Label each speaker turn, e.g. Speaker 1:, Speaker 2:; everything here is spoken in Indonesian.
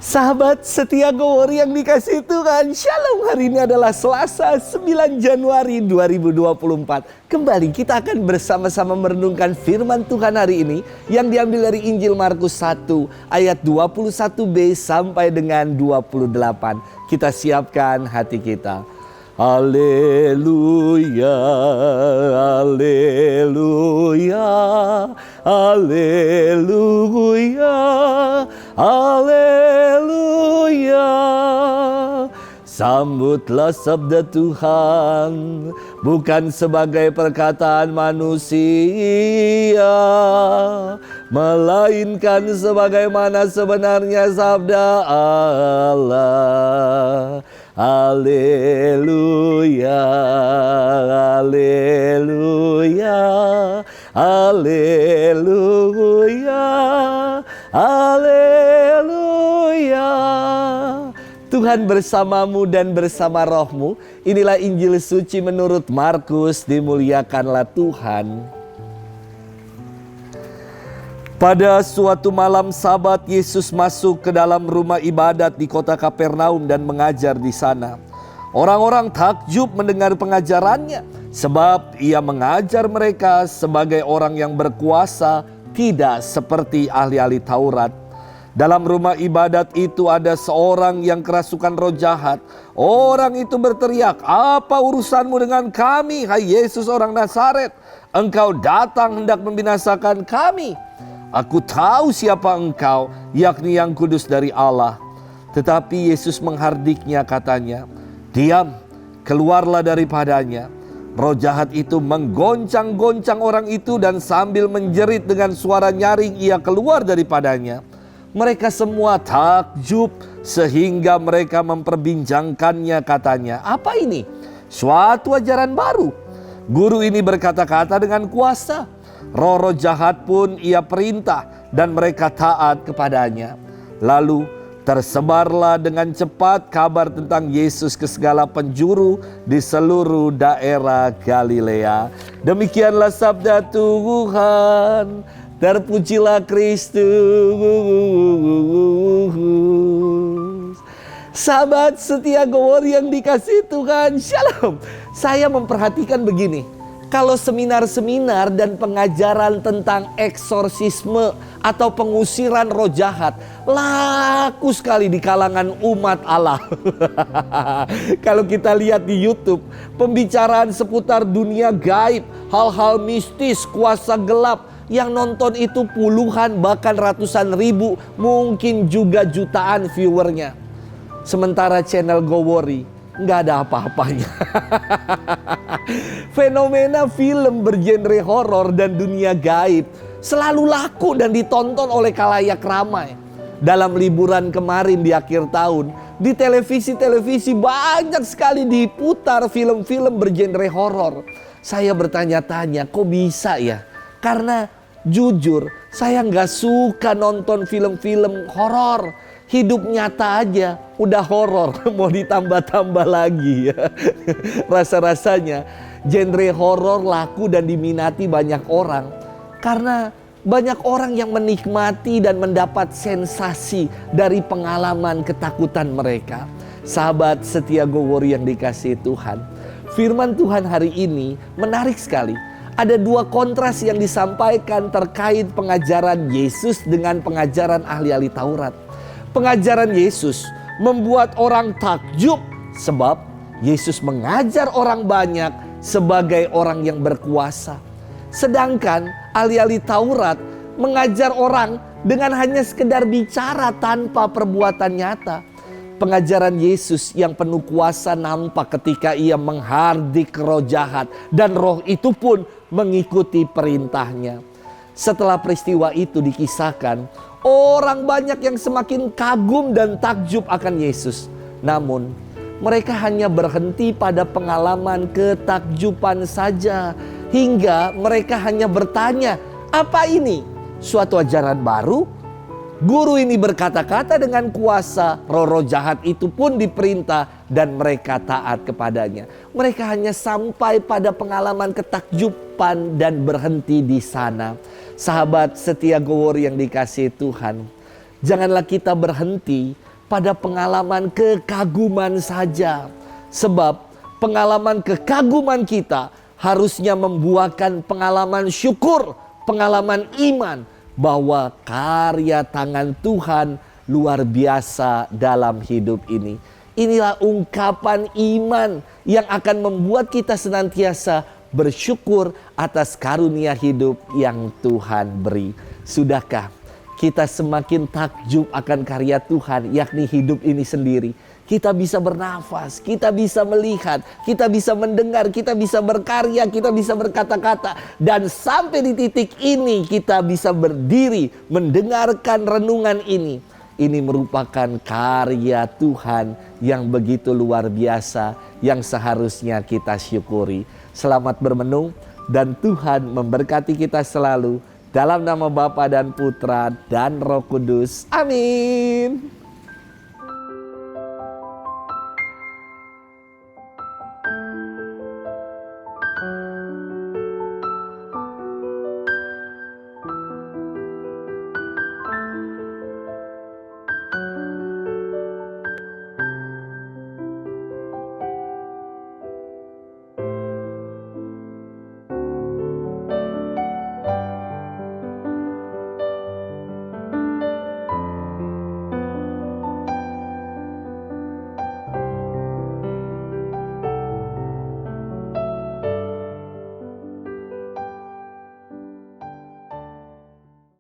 Speaker 1: Sahabat setia Gowori yang dikasih Tuhan, Shalom. Hari ini adalah Selasa 9 Januari 2024. Kembali kita akan bersama-sama merenungkan firman Tuhan hari ini yang diambil dari Injil Markus 1 ayat 21b sampai dengan 28. Kita siapkan hati kita. Haleluya, haleluya, haleluya, haleluya. Sambutlah sabda Tuhan, bukan sebagai perkataan manusia, melainkan sebagaimana sebenarnya sabda Allah. Haleluya, haleluya, haleluya, haleluya. Tuhan bersamamu dan bersama rohmu. Inilah Injil suci menurut Markus. Dimuliakanlah Tuhan. Pada suatu malam Sabat, Yesus masuk ke dalam rumah ibadat di kota Kapernaum dan mengajar di sana. Orang-orang takjub mendengar pengajarannya, sebab ia mengajar mereka sebagai orang yang berkuasa, tidak seperti ahli-ahli Taurat. Dalam rumah ibadat itu ada seorang yang kerasukan roh jahat. Orang itu berteriak, "Apa urusanmu dengan kami, hai Yesus orang Nazaret? Engkau datang hendak membinasakan kami. Aku tahu siapa engkau, yakni yang kudus dari Allah." Tetapi Yesus menghardiknya, katanya, "Diam, keluarlah daripadanya." Roh jahat itu menggoncang-goncang orang itu dan sambil menjerit dengan suara nyaring ia keluar daripadanya. Mereka semua takjub sehingga mereka memperbincangkannya, katanya, "Apa ini? Suatu ajaran baru. Guru ini berkata-kata dengan kuasa. Roh-roh jahat pun ia perintah dan mereka taat kepadanya." Lalu tersebarlah dengan cepat kabar tentang Yesus ke segala penjuru di seluruh daerah Galilea. Demikianlah sabda Tuhan. Terpujilah Kristus. Sahabat setia Gowori yang dikasih Tuhan, Shalom. Saya memperhatikan begini. Kalau seminar-seminar dan pengajaran tentang eksorsisme atau pengusiran roh jahat laku sekali di kalangan umat Allah. Kalau kita lihat di YouTube, pembicaraan seputar dunia gaib, hal-hal mistis, kuasa gelap, yang nonton itu puluhan bahkan ratusan ribu, mungkin juga jutaan viewernya. Sementara channel Gowori nggak ada apa-apanya. Fenomena film bergenre horor dan dunia gaib selalu laku dan ditonton oleh khalayak ramai. Dalam liburan kemarin di akhir tahun, di televisi-televisi banyak sekali diputar film-film bergenre horor. Saya bertanya-tanya, kok bisa ya? Karena jujur, saya nggak suka nonton film-film horor. Hidup nyata aja udah horor, mau ditambah-tambah lagi ya. Rasa-rasanya genre horor laku dan diminati banyak orang karena banyak orang yang menikmati dan mendapat sensasi dari pengalaman ketakutan mereka. Sahabat setia Gowori yang dikasihi Tuhan, firman Tuhan hari ini menarik sekali. Ada dua kontras yang disampaikan terkait pengajaran Yesus dengan pengajaran ahli-ahli Taurat. Pengajaran Yesus membuat orang takjub sebab Yesus mengajar orang banyak sebagai orang yang berkuasa. Sedangkan ahli-ahli Taurat mengajar orang dengan hanya sekedar bicara tanpa perbuatan nyata. Pengajaran Yesus yang penuh kuasa nampak ketika ia menghardik roh jahat dan roh itu pun mengikuti perintahnya. Setelah peristiwa itu dikisahkan, orang banyak yang semakin kagum dan takjub akan Yesus. Namun mereka hanya berhenti pada pengalaman ketakjuban saja. Hingga mereka hanya bertanya, "Apa ini? Suatu ajaran baru?" Guru ini berkata-kata dengan kuasa, roh-roh jahat itu pun diperintah dan mereka taat kepadanya. Mereka hanya sampai pada pengalaman ketakjuban dan berhenti di sana. Sahabat setia Gowori yang dikasihi Tuhan, janganlah kita berhenti pada pengalaman kekaguman saja. Sebab pengalaman kekaguman kita harusnya membuahkan pengalaman syukur, pengalaman iman bahwa karya tangan Tuhan luar biasa dalam hidup ini. Inilah ungkapan iman yang akan membuat kita senantiasa bersyukur atas karunia hidup yang Tuhan beri. Sudahkah kita semakin takjub akan karya Tuhan, yakni hidup ini sendiri? Kita bisa bernafas, kita bisa melihat, kita bisa mendengar, kita bisa berkarya, kita bisa berkata-kata. Dan sampai di titik ini kita bisa berdiri mendengarkan renungan ini. Ini merupakan karya Tuhan yang begitu luar biasa, yang seharusnya kita syukuri. Selamat bermenung dan Tuhan memberkati kita selalu. Dalam nama Bapa dan Putra dan Roh Kudus. Amin.